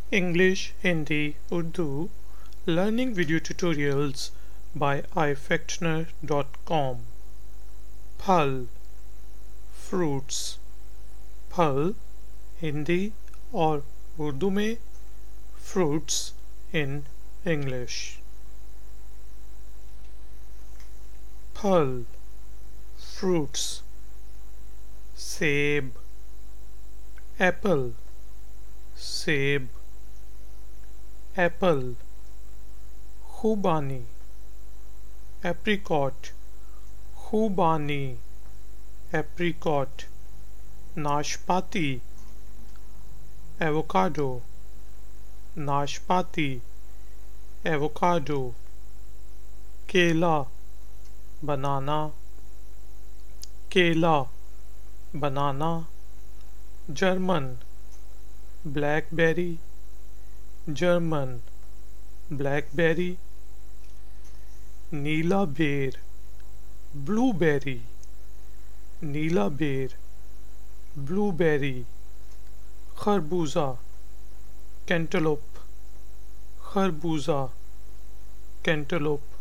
English, Hindi, Urdu learning video tutorials by ifactner.com. फल fruits फल हिंदी और उर्दू में fruits in English. फल fruits सेब apple सेब apple खुबानी apricot खुबानी apricot नाशपाती avocado नाशपाती avocado केला banana केला banana German blackberry German blackberry नीला बेर blueberry नीला बेर blueberry खरबूजा cantaloupe खरबूजा cantaloupe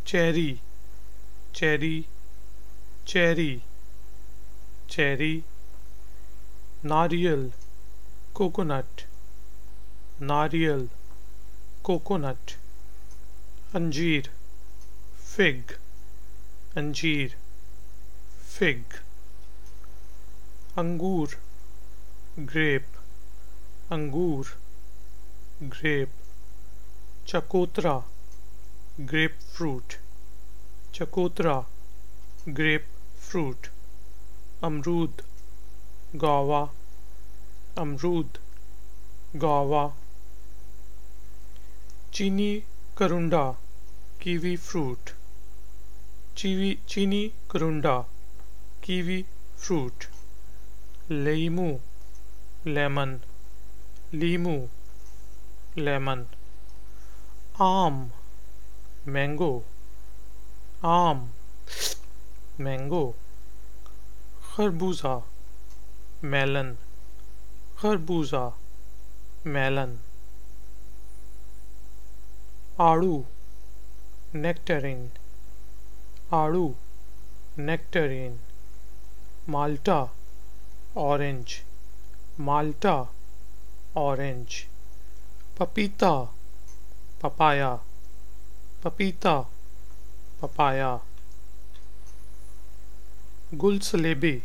cherry cherry cherry cherry नारियल coconut नारियल coconut अंजीर fig अंजीर fig अंगूर grape अंगूर grape चकोतरा grapefruit चकोतरा grapefruit अमरूद गावा अमरूद गावा चीनी करुंडा कीवी फ्रूट चीनी करुंडा कीवी फ्रूट लीमू लेमन लीमू लेमन आम मैंगो आम मैंगो खरबूजा मेलन खरबूजा मेलन आड़ू नेक्टरिन आड़ू नेक्टरिन माल्टा ऑरेंज माल्टा ऑरेंज पपीता पपाया पपीता पपाया गुलसलेबी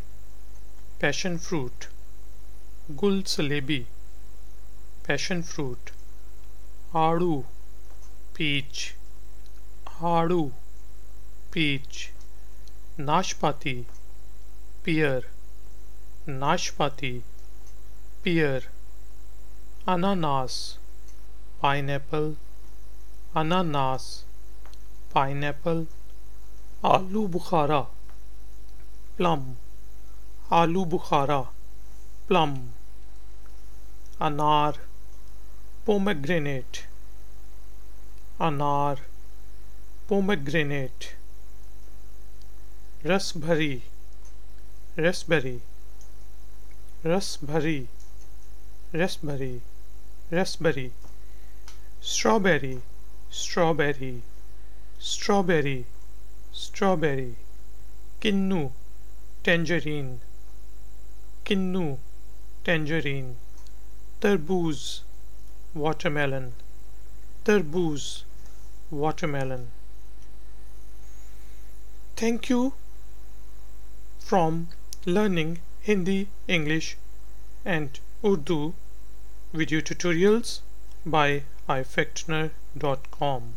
पैशन फ्रूट गुलसलेबी पैशन फ्रूट आड़ू पीच आड़ू पीच नाशपाती पियर नाशपाती पियर अनानास पाइनएप्पल अनानास पाइनएप्पल आलू बुखारा प्लम आलू बुखारा प्लम अनार पोमेग्रेनेट अनार पोमेग्रेनेट रसभरी रसभरी रसभरी रसभरी रसभरी स्ट्रॉबेरी स्ट्रॉबेरी स्ट्रॉबेरी स्ट्रॉबेरी किन्नू टेंजरीन किन्नू टेंजरीन तरबूज वाटरमेलन तरबूज watermelon. Thank you from learning Hindi, English and Urdu video tutorials by ifactner.com.